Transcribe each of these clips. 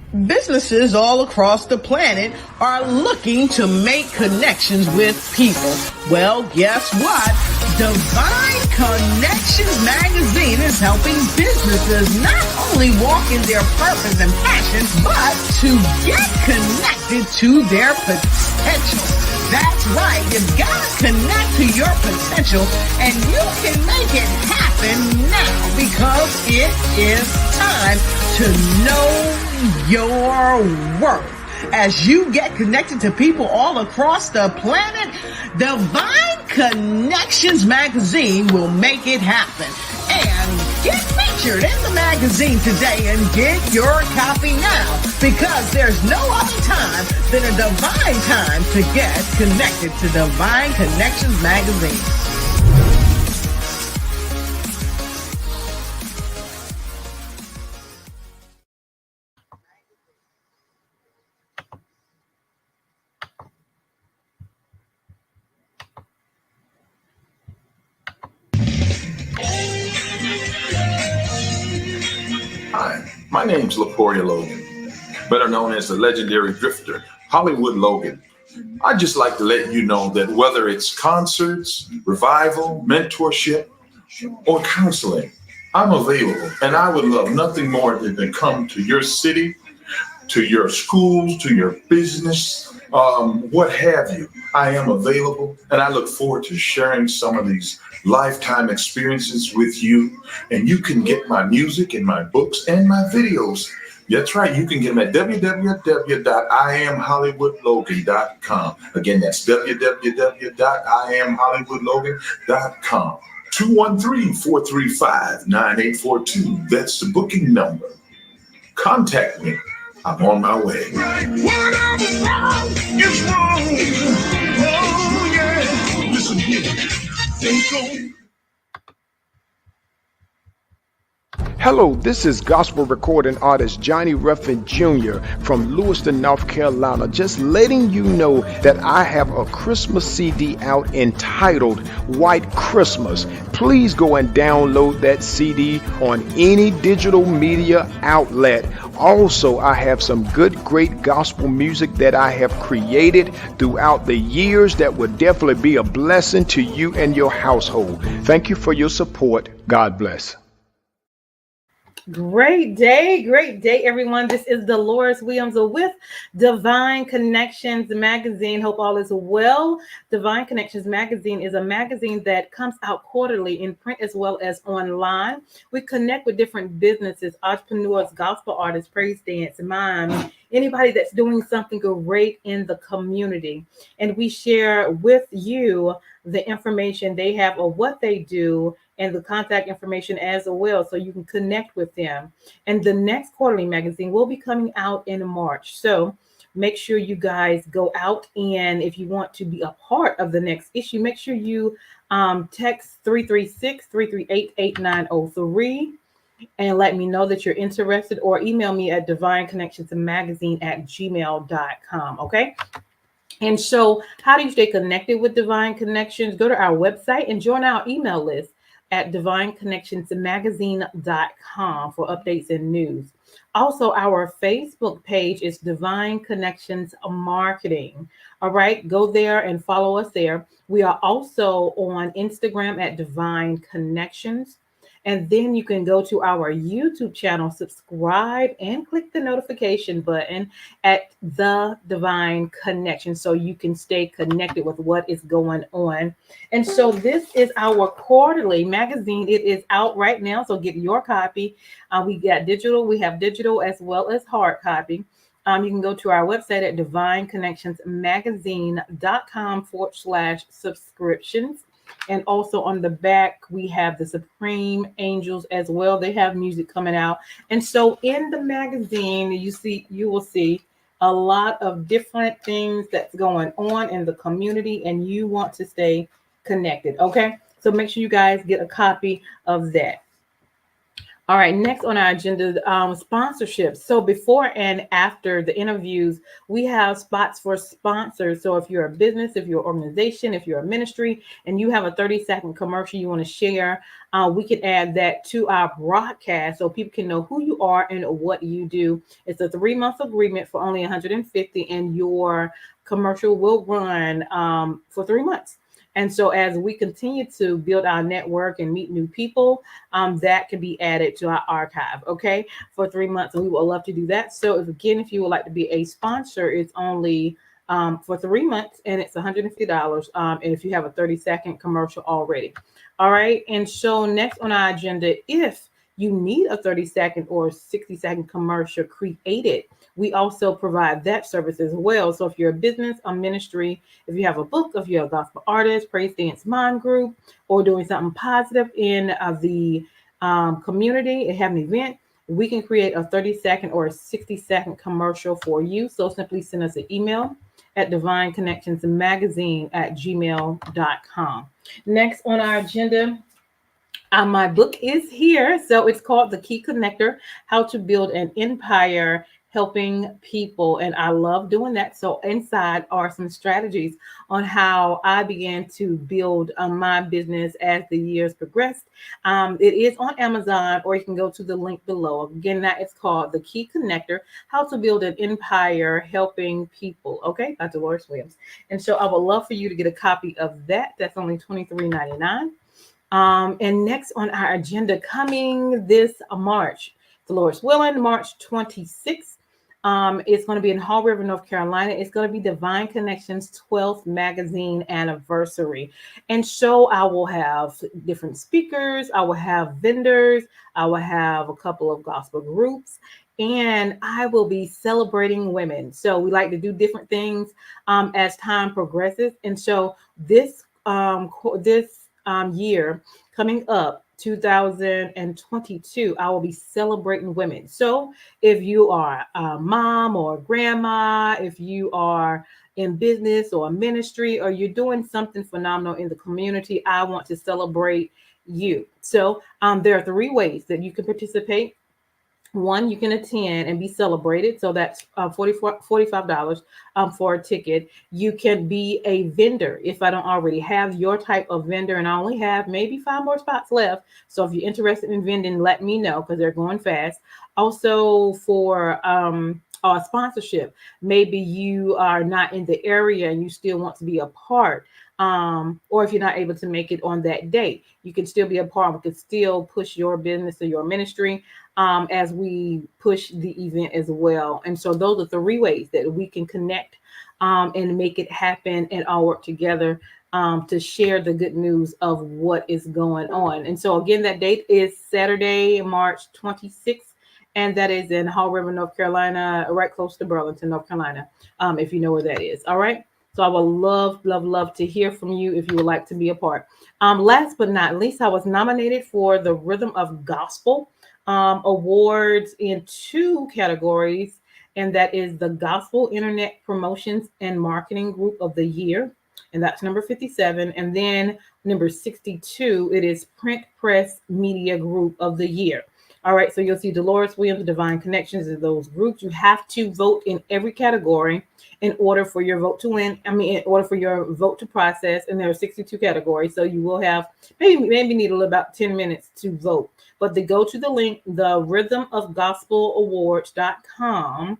Businesses all across the planet are looking to make connections with people. Well, guess what? Divine Connections magazine is helping businesses not only walk in their purpose and passion, but to get connected to their potential. That's right. You've got to connect to your potential, and you can make it happen now because it is time to know your worth. As you get connected to people all across the planet, Divine Connections magazine will make it happen. And get featured in the magazine today and get your copy now, because there's no other time than a divine time to get connected to Divine Connections magazine. Hi, my name's LaPortia Logan, better known as the legendary drifter, Hollywood Logan. I'd just like to let you know that whether it's concerts, revival, mentorship, or counseling, I'm available, and I would love nothing more than come to your city, to your schools, to your business, what have you. I am available, and I look forward to sharing some of these lifetime experiences with you. And you can get my music and my books and my videos. That's right. You can get them at www.IamHollywoodLogan.com. Again, that's www.IamHollywoodLogan.com. 213-435-9842. That's the booking number. Contact me. I'm on my way. Whatever's wrong is wrong. Oh, yeah. Listen here. Think on. Hello, this is gospel recording artist Johnny Ruffin Jr. from Lewiston, North Carolina, just letting you know that I have a Christmas CD out entitled White Christmas. Please go and download that CD on any digital media outlet. Also, I have some great gospel music that I have created throughout the years that will definitely be a blessing to you and your household. Thank you for your support. God bless. Great day, everyone. This is Deloris Williams with Divine Connections magazine. Hope all is well. Divine Connections magazine is a magazine that comes out quarterly in print as well as online. We connect with different businesses, entrepreneurs, gospel artists, praise dance, mime, anybody that's doing something great in the community. And we share with you the information they have of what they do and the contact information as well, so you can connect with them. And the next quarterly magazine will be coming out in March. So make sure you guys go out, and if you want to be a part of the next issue, make sure you text 336-338-8903 and let me know that you're interested, or email me at divineconnectionsmagazine@gmail.com, okay? And so how do you stay connected with Divine Connections? Go to our website and join our email list at divineconnectionsmagazine.com for updates and news. Also, our Facebook page is Divine Connections Marketing. All right, go there and follow us there. We are also on Instagram at Divine Connections. And then you can go to our YouTube channel, subscribe, and click the notification button at The Divine Connection so you can stay connected with what is going on. And so this is our quarterly magazine. It is out right now, so get your copy. We have digital as well as hard copy. You can go to our website at divineconnectionsmagazine.com/subscriptions. And also on the back, we have the Supreme Angels as well. They have music coming out. And so in the magazine, you will see a lot of different things that's going on in the community, and you want to stay connected. Okay. So make sure you guys get a copy of that. All right, next on our agenda, sponsorships. So before and after the interviews, we have spots for sponsors. So if you're a business, if you're an organization, if you're a ministry, and you have a 30-second commercial you want to share, we can add that to our broadcast so people can know who you are and what you do. It's a 3-month agreement for only 150, and your commercial will run for 3 months. And so as we continue to build our network and meet new people, that can be added to our archive, okay, for 3 months. And we would love to do that. So if you would like to be a sponsor, it's only for 3 months and it's $150. And if you have a 30-second commercial already. All right. And so next on our agenda, if you need a 30-second or 60-second commercial created, we also provide that service as well. So if you're a business, a ministry, if you have a book, if you're a gospel artist, praise dance mime group, or doing something positive in the community and have an event, we can create a 30-second or a 60-second commercial for you. So simply send us an email at divineconnectionsmagazine@gmail.com. Next on our agenda, my book is here. So it's called The Key Connector, How to Build an Empire Helping People. And I love doing that. So inside are some strategies on how I began to build my business as the years progressed. It is on Amazon, or you can go to the link below. Again, that is called The Key Connector, How to Build an Empire Helping People. Okay, by Deloris Williams. And so I would love for you to get a copy of that. That's only $23.99. And next on our agenda, coming this March, Deloris willing, March 26th, it's going to be in Hall River, North Carolina. It's going to be Divine Connections 12th magazine anniversary. And so I will have different speakers, I will have vendors, I will have a couple of gospel groups, and I will be celebrating women. So we like to do different things as time progresses. And so this year coming up, 2022, I will be celebrating women. So if you are a mom or a grandma, if you are in business or a ministry, or you're doing something phenomenal in the community, I want to celebrate you. So there are 3 ways that you can participate. One, you can attend and be celebrated. So that's $45 for a ticket. You can be a vendor if I don't already have your type of vendor, and I only have maybe 5 more spots left. So if you're interested in vending, let me know because they're going fast. Also for sponsorship, maybe you are not in the area and you still want to be a part. Or if you're not able to make it on that day, you can still be a part. We can still push your business or your ministry as we push the event as well. And so those are 3 ways that we can connect and make it happen and all work together to share the good news of what is going on. And so again, that date is Saturday, March 26th. And that is in Hall River, North Carolina, right close to Burlington, North Carolina, if you know where that is. All right. So I would love to hear from you if you would like to be a part. Last but not least, I was nominated for the Rhythm of Gospel awards in 2 categories, and that is the Gospel Internet Promotions and Marketing Group of the Year, and that's number 57. And then number 62, it is Print Press Media Group of the Year. All right, so you'll see Deloris Williams, Divine Connections in those groups. You have to vote in every category in order for your vote to win. In order for your vote to process, and there are 62 categories. So you will have maybe need about 10 minutes to vote. But to go to the link, the rhythmofgospelawards.com,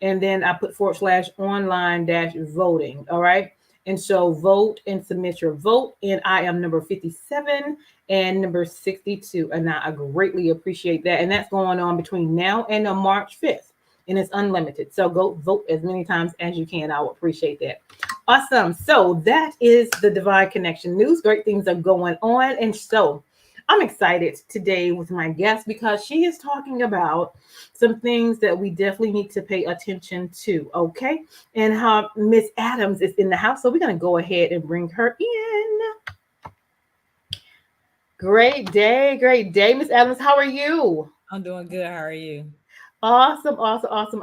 and then I put /online-voting. All right. And so vote and submit your vote. And I am number 57 and number 62. And I greatly appreciate that. And that's going on between now and March 5th. And it's unlimited. So go vote as many times as you can. I would appreciate that. Awesome. So that is the Divine Connection news. Great things are going on. And so I'm excited today with my guest because she is talking about some things that we definitely need to pay attention to. Okay. And how Miss Adams is in the house. So we're going to go ahead and bring her in. Great day. Miss Adams, how are you? I'm doing good. How are you? Awesome.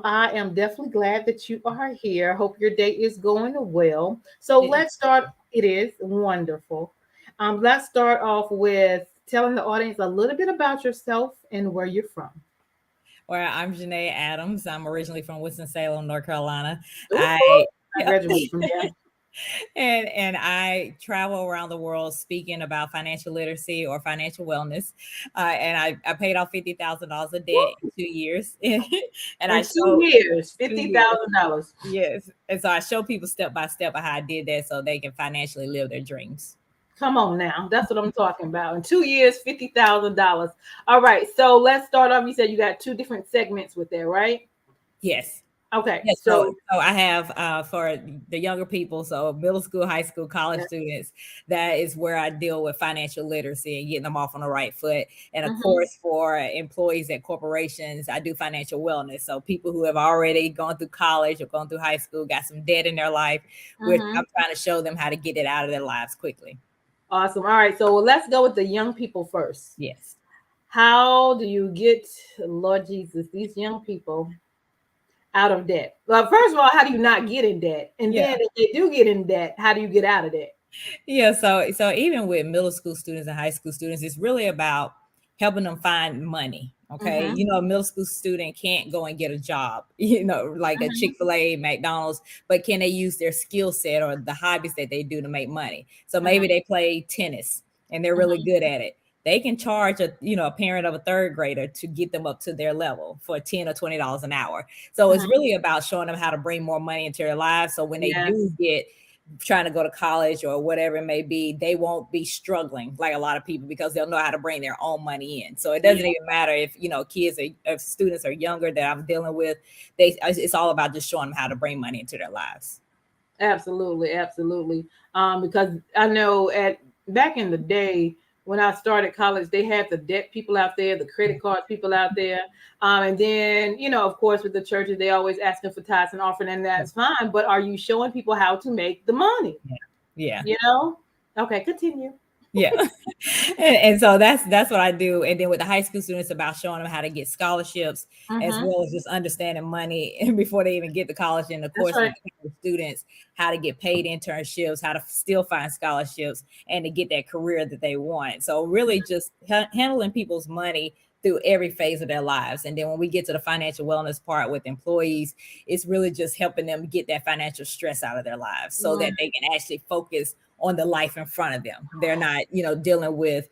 I am definitely glad that you are here. Hope your day is going well. So let's start. It is wonderful. Let's start off with telling the audience a little bit about yourself and where you're from. Well, I'm Janae Adams. I'm originally from Winston-Salem, North Carolina. Ooh, I graduated from there. And I travel around the world speaking about financial literacy or financial wellness. And I paid off $50,000 of debt in 2 years. And In 2 years, $50,000. Yes. And so I show people step by step of how I did that so they can financially live their dreams. Come on now. That's what I'm talking about. In 2 years, $50,000. All right. So let's start off. You said you got 2 different segments with there, right? Yes. Okay. Yes, so I have for the younger people, so middle school, high school, college students, that is where I deal with financial literacy and getting them off on the right foot. And of course, for employees at corporations, I do financial wellness. So people who have already gone through college or gone through high school, got some debt in their life, I'm trying to show them how to get it out of their lives quickly. Awesome. All right. So let's go with the young people first. Yes. How do you get, Lord Jesus, these young people out of debt? Well, first of all, how do you not get in debt? And then if they do get in debt, how do you get out of debt? Yeah, so even with middle school students and high school students, it's really about helping them find money. Okay. You know, a middle school student can't go and get a job, you know, like a Chick-fil-A, McDonald's, but can they use their skill set or the hobbies that they do to make money? So maybe they play tennis and they're really good at it. They can charge a parent of a third grader to get them up to their level for $10 or $20 an hour. So it's really about showing them how to bring more money into their lives. So when they do get trying to go to college or whatever it may be, they won't be struggling like a lot of people because they'll know how to bring their own money in. So it doesn't even matter if, if students are younger that I'm dealing with, it's all about just showing them how to bring money into their lives. Absolutely. Absolutely. Because I know back in the day, when I started college, they had the debt people out there, the credit card people out there. And then, of course, with the churches, they always asking for tithes and offering, and that's fine. But are you showing people how to make the money? Yeah. Okay, continue. Yeah. and so that's what I do. And then with the high school students, about showing them how to get scholarships as well as just understanding money before they even get to college. And of course, with the students, how to get paid internships, how to still find scholarships and to get that career that they want. So really just handling people's money through every phase of their lives. And then when we get to the financial wellness part with employees, it's really just helping them get that financial stress out of their lives so that they can actually focus on the life in front of them. They're not, dealing with,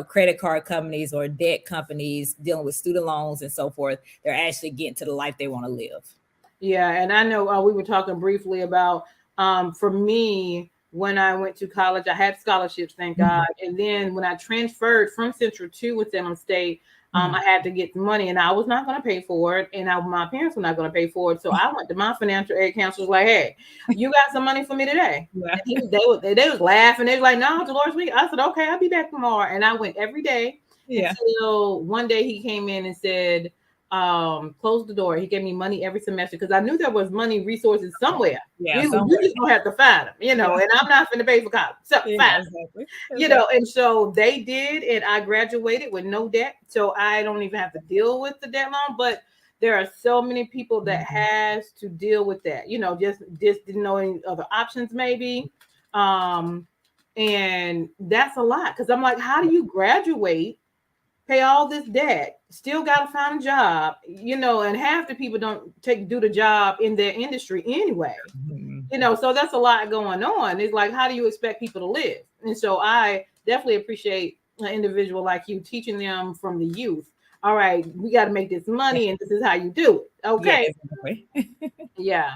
credit card companies or debt companies, dealing with student loans and so forth. They're actually getting to the life they want to live. Yeah. And I know we were talking briefly about, for me, when I went to college, I had scholarships, thank God. And then when I transferred from Central to Winston State, I had to get money and I was not going to pay for it. And my parents were not going to pay for it. So I went to my financial aid counselor, like, hey, you got some money for me today? They was laughing. They was like, no, Deloris, I said, okay, I'll be back tomorrow. And I went every day until one day he came in and said, close the door. He gave me money every semester because I knew there was money resources somewhere. You just don't have to find them, and I'm not going to pay for college. So find them, and so they did, and I graduated with no debt. So I don't even have to deal with the debt loan, but there are so many people that has to deal with that, just didn't know any other options maybe. And that's a lot because I'm like, how do you graduate, pay all this debt, still got to find a job, and half the people don't do the job in their industry anyway, so that's a lot going on. It's like, how do you expect people to live? And so I definitely appreciate an individual like you teaching them from the youth. All right, we got to make this money and this is how you do it. Okay. Yeah.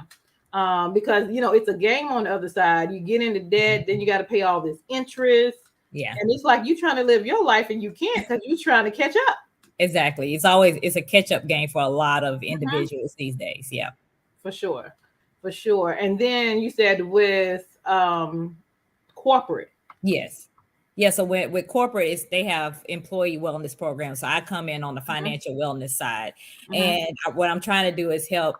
Because, it's a game on the other side. You get into debt, then you got to pay all this interest. Yeah. And it's like you trying to live your life and you can't because you're trying to catch up. Exactly. It's a catch-up game for a lot of individuals these days. Yeah. For sure. And then you said with corporate. Yes. Yeah. So with corporate, they have employee wellness programs. So I come in on the financial wellness side. And what I'm trying to do is help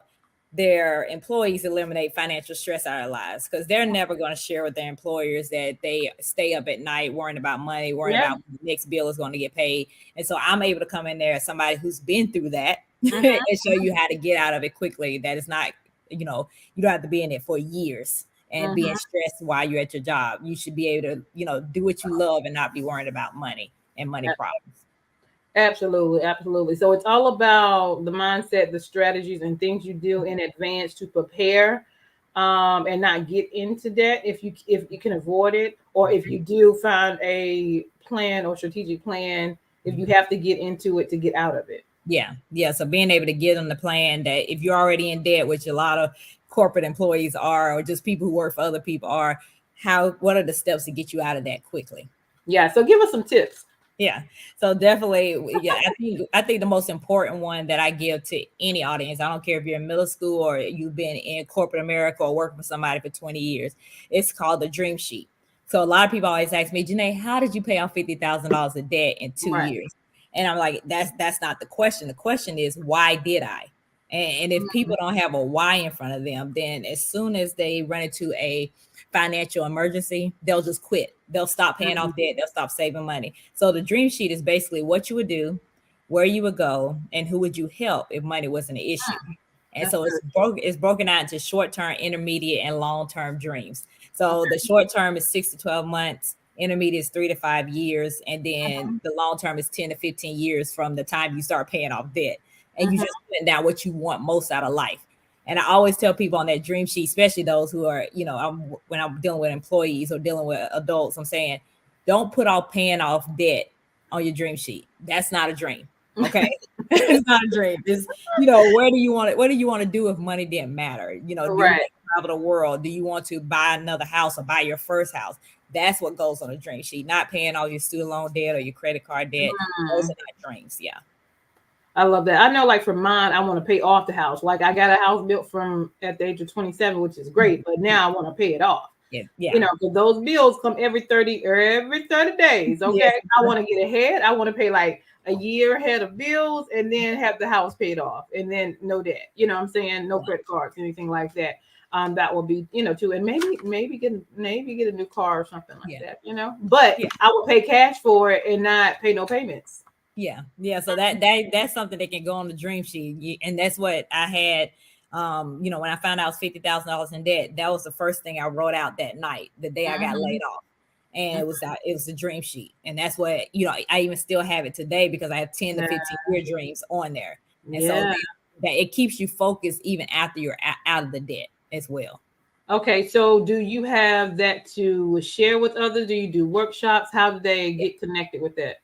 their employees eliminate financial stress out of their lives because they're never going to share with their employers that they stay up at night worrying about money, worrying about when the next bill is going to get paid. And so I'm able to come in there as somebody who's been through that and show you how to get out of it quickly. That is not, you don't have to be in it for years and being stressed while you're at your job. You should be able to, do what you love and not be worried about money. and money problems. Absolutely, absolutely. So it's all about the mindset, the strategies, and things you do in advance to prepare, and not get into debt if you can avoid it, or if you do find a plan or strategic plan, if you have to get into it to get out of it. Yeah. So being able to get on the plan that if you're already in debt, which a lot of corporate employees are, or just people who work for other people are, what are the steps to get you out of that quickly? Yeah. So give us some tips. Yeah. So definitely, yeah, I think the most important one that I give to any audience, I don't care if you're in middle school or you've been in corporate America or working for somebody for 20 years, it's called the dream sheet. So a lot of people always ask me, Janae, how did you pay off $50,000 of debt in 2 years? And I'm like, that's not the question. The question is, why did I? And if people don't have a why in front of them, then as soon as they run into a financial emergency, they'll just quit. They'll stop paying off debt. They'll stop saving money. So the dream sheet is basically what you would do, where you would go, and who would you help if money wasn't an issue. And so it's broken out into short-term, intermediate, and long-term dreams. So the short term is 6 to 12 months, intermediate is 3 to 5 years, and then the long term is 10 to 15 years from the time you start paying off debt. And you just put down what you want most out of life. And I always tell people on that dream sheet, especially those who are, when I'm dealing with employees or dealing with adults, I'm saying, don't put off paying off debt on your dream sheet. That's not a dream. Okay. It's not a dream. It's, where do you want to do if money didn't matter? Do you want to travel the world? Do you want to buy another house or buy your first house? That's what goes on a dream sheet, not paying all your student loan debt or your credit card debt. Those are not dreams. Yeah. I love that. I know, like for mine, I want to pay off the house. Like I got a house built at the age of 27, which is great, but now I want to pay it off. Yeah. Because those bills come every 30 days. Okay. Yeah. I want to get ahead. I want to pay like a year ahead of bills and then have the house paid off and then no debt. You know what I'm saying? No credit cards, anything like that. That will be, too. And maybe get a new car or something like that, but I will pay cash for it and not pay no payments. Yeah. So that's something that can go on the dream sheet. And that's what I had. When I found out I was $50,000 in debt, that was the first thing I wrote out that night, the day I got laid off. And it was a dream sheet. And that's what, I even still have it today because I have 10 to 15 year dreams on there. And so that it keeps you focused even after you're out of the debt as well. Okay. So do you have that to share with others? Do you do workshops? How do they get connected with that?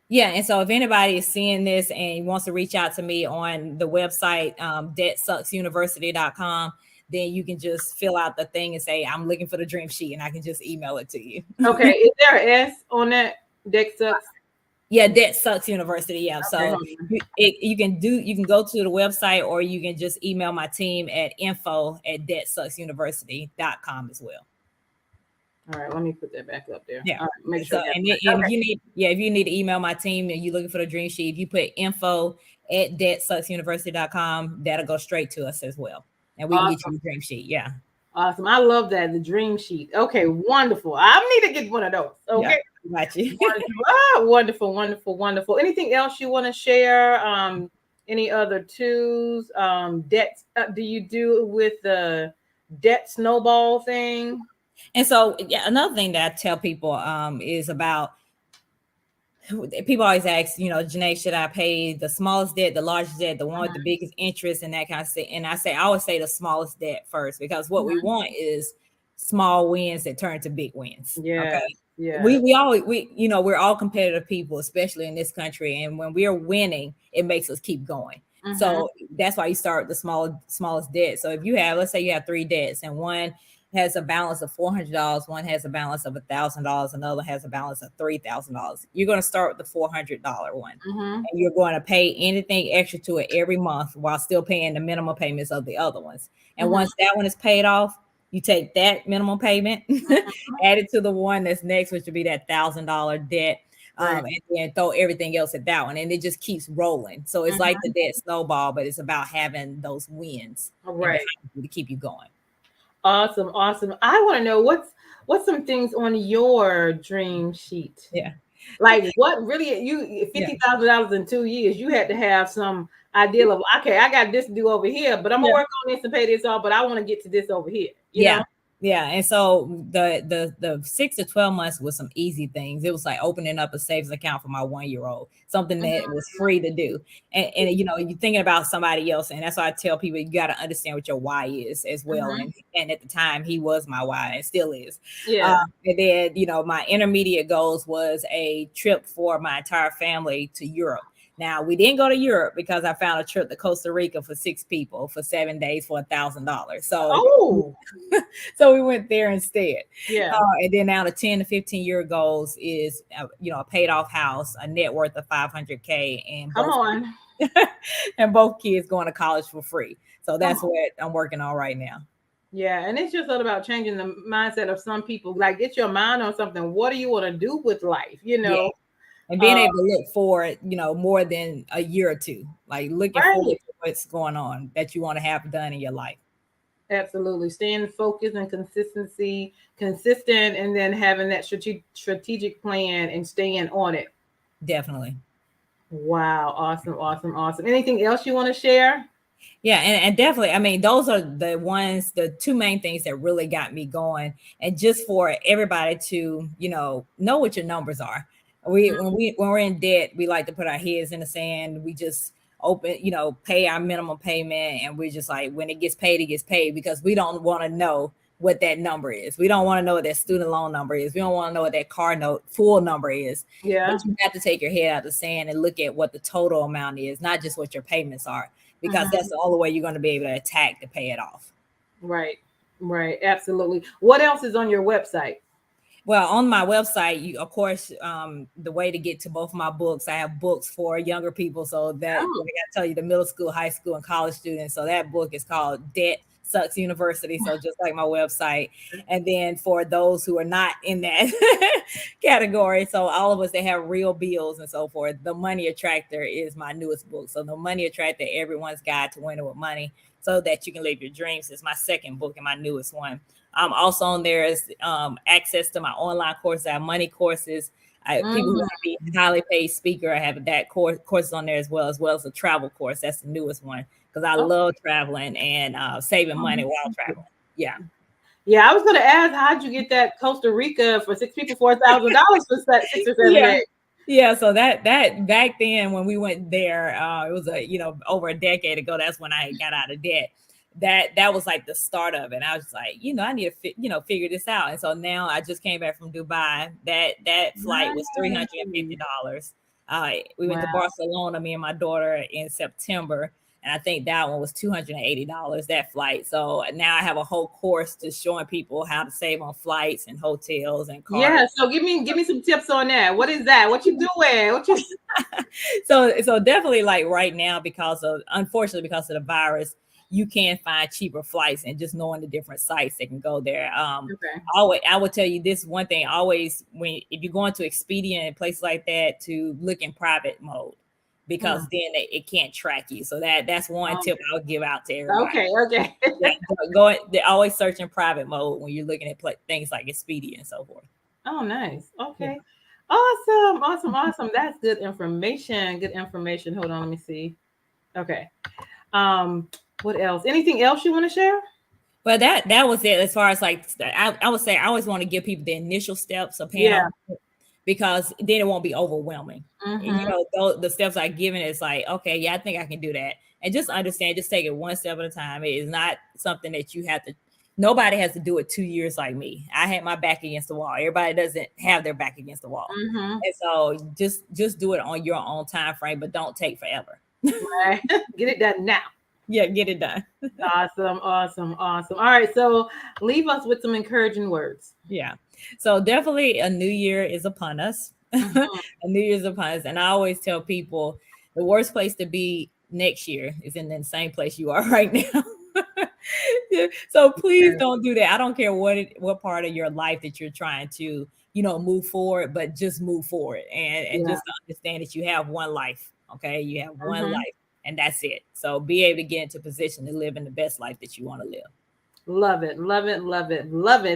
Yeah. And so if anybody is seeing this and wants to reach out to me on the website, debtsucksuniversity.com, then you can just fill out the thing and say, I'm looking for the dream sheet, and I can just email it to you. Okay. Is there an S on that? Debt Sucks? Yeah, Debt Sucks University. Yeah. Okay. So you can go to the website, or you can just email my team at info@debtsucksuniversity.com as well. All right, let me put that back up there. Yeah, right, make sure. If you need to email my team and you're looking for the dream sheet, if you put info@debtsucksuniversity.com, that'll go straight to us as well, and we can get you the dream sheet. Yeah, awesome. I love that, the dream sheet. Okay, wonderful. I need to get one of those. Okay, got you. Wonderful. Anything else you want to share? Any other tools? Debts? Do you do with the debt snowball thing? And so, another thing that I tell people is about, people always ask, Janae, should I pay the smallest debt, the largest debt, the one with the biggest interest, and that kind of thing? And I always say the smallest debt first, because what we want is small wins that turn to big wins. Yeah. Okay. Yeah. We're all competitive people, especially in this country. And when we're winning, it makes us keep going. So that's why you start with the smallest debt. So if let's say you have 3 debts, and one has a balance of $400, one has a balance of $1,000, another has a balance of $3,000. You're going to start with the $400 one, and you're going to pay anything extra to it every month while still paying the minimum payments of the other ones. And once that one is paid off, you take that minimum payment, add it to the one that's next, which would be that $1,000 debt, and then throw everything else at that one, and it just keeps rolling. So it's like the debt snowball, but it's about having those wins to keep you going. Awesome. I want to know what's some things on your dream sheet. Yeah. Like what really $50,000 in 2 years, you had to have some idea of, okay, I got this to do over here, but I'm gonna work on this and pay this off, but I want to get to this over here. You know? Yeah, and so the 6 to 12 months was some easy things. It was like opening up a savings account for my 1-year-old, something that was free to do. And you know, you're thinking about somebody else, and that's why I tell people you got to understand what your why is as well. And at the time, he was my why and still is. Yeah. And then you know, my intermediate goals was a trip for my entire family to Europe. Now we didn't go to Europe because I found a trip to Costa Rica for 6 people for 7 days for $1,000. Oh, So we went there instead. yeah. And then now the 10 to 15-year goals is, you know, a paid off house, a net worth of 500K, and Come on. and both kids going to college for free. So that's what I'm working on right now. Yeah, and it's just all about changing the mindset of some people. Like, get your mind on something. What do you want to do with life? You know. Yeah. And being able to look forward, you know, more than a year or two, like looking forward to what's going on that you want to have done in your life. Absolutely. Staying focused and consistent, and then having that strategic plan and staying on it. Definitely. Wow. Awesome. Anything else you want to share? Yeah, and definitely, I mean, those are the two main things that really got me going. And just for everybody to, you know what your numbers are. When we're in debt, we like to put our heads in the sand. We just pay our minimum payment, and we're just like, when it gets paid, because we don't want to know what that number is. We don't want to know what that student loan number is. We don't want to know what that car note full number is. Yeah. But you have to take your head out of the sand and look at what the total amount is, not just what your payments are, because that's the only way you're going to be able to attack to pay it off. Right. Absolutely. What else is on your website? Well, on my website, of course, the way to get to both of my books, I have books for younger people. So that I got to tell you, the middle school, high school, and college students. So that book is called Debt Sucks University. So just like my website. And then for those who are not in that category, so all of us that have real bills and so forth, The Money Attractor is my newest book. So The Money Attractor, Everyone's Guide to Winning with Money, so that you can live your dreams, is my second book and my newest one. Also on there is access to my online courses. I have money courses. People who want to be a highly paid speaker, I have that course on there as well as a travel course. That's the newest one, because I love traveling and saving money while traveling. Yeah. Yeah, I was going to ask, how'd you get that Costa Rica for 6 people, $4,000 for 6 or 7 days? Yeah, so that back then when we went there, it was over a decade ago. That's when I got out of debt. That was like the start of it. I was like, I need to figure this out. And so now I just came back from Dubai. That flight was $350. We went to Barcelona, me and my daughter, in September, and I think that one was $280, that flight. So now I have a whole course to showing people how to save on flights and hotels and cars. Yeah, so give me some tips on that. What is that? What you doing? So definitely, like right now, unfortunately because of the virus, you can find cheaper flights, and just knowing the different sites that can go there. I would tell you this one thing: always, if you're going to Expedia and places like that, to look in private mode, because then it can't track you. So that's one tip I would give out to everybody. Okay. They're always search in private mode when you're looking at things like Expedia and so forth. Oh, nice. Okay. Yeah. Awesome. That's good information. Hold on, let me see. Okay. What else? Anything else you want to share? Well, that was it. As far as like, I would say I always want to give people the initial steps of paying off, because then it won't be overwhelming. The steps I given is like, okay, yeah, I think I can do that. And just understand, just take it one step at a time. It is not something that you have to, nobody has to do it 2 years like me. I had my back against the wall. Everybody doesn't have their back against the wall. And so just do it on your own time frame, but don't take forever. Right. Get it done now. Yeah, get it done. Awesome. All right, so leave us with some encouraging words. Yeah, so definitely a new year is upon us. A new year is upon us, and I always tell people the worst place to be next year is in the same place you are right now. So please don't do that. I don't care what part of your life that you're trying to move forward, but just move forward and just understand that you have one life. Okay, you have one life. And that's it. So be able to get into position to live in the best life that you want to live. Love it.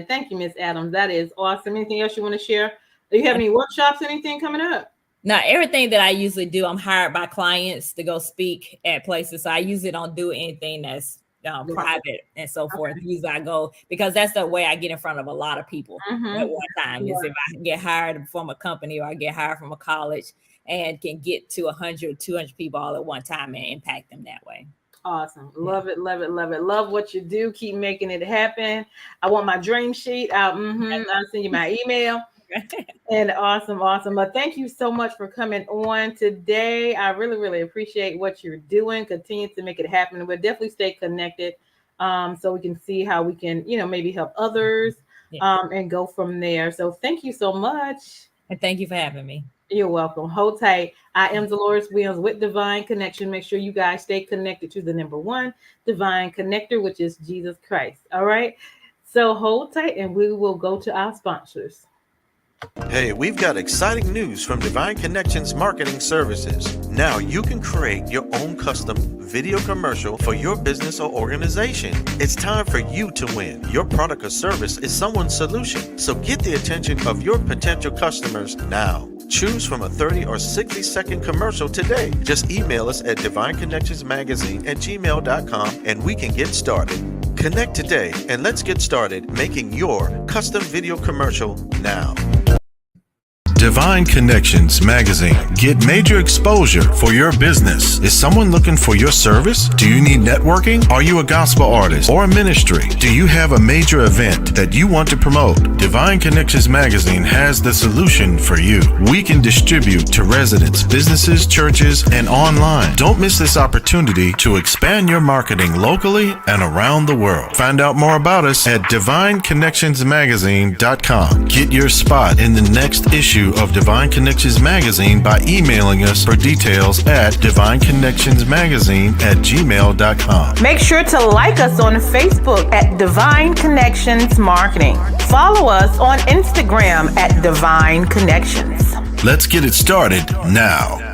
Thank you, Miss Adams. That is awesome. Anything else you want to share? Do you have any workshops, anything coming up? Now, everything that I usually do, I'm hired by clients to go speak at places. So I usually don't do anything that's private and so forth. Usually I go because that's the way I get in front of a lot of people at one time. Is if I get hired from a company or I get hired from a college and can get to 100, 200 people all at one time and impact them that way. Awesome. Love it, love it, love it. Love what you do. Keep making it happen. I want my dream sheet out. I'll send you my email. And awesome. But thank you so much for coming on today. I really, really appreciate what you're doing. Continue to make it happen. We'll definitely stay connected so we can see how we can, maybe help others and go from there. So thank you so much. And thank you for having me. You're welcome. Hold tight. I am Deloris Williams with Divine Connection. Make sure you guys stay connected to the number one divine connector, which is Jesus Christ. All right. So hold tight and we will go to our sponsors. Hey, we've got exciting news from Divine Connections Marketing Services. Now you can create your own custom video commercial for your business or organization. It's time for you to win. Your product or service is someone's solution. So get the attention of your potential customers now. Choose from a 30 or 60-second commercial today. Just email us at divineconnectionsmagazine@gmail.com and we can get started. Connect today and let's get started making your custom video commercial now. Divine Connections Magazine. Get major exposure for your business. Is someone looking for your service? Do you need networking? Are you a gospel artist or a ministry? Do you have a major event that you want to promote? Divine Connections Magazine has the solution for you. We can distribute to residents, businesses, churches, and online. Don't miss this opportunity to expand your marketing locally and around the world. Find out more about us at divineconnectionsmagazine.com. Get your spot in the next issue of Divine Connections Magazine by emailing us for details at divineconnectionsmagazine@gmail.com. Make sure to like us on Facebook at Divine Connections Marketing. Follow us on Instagram at Divine Connections. Let's get it started now.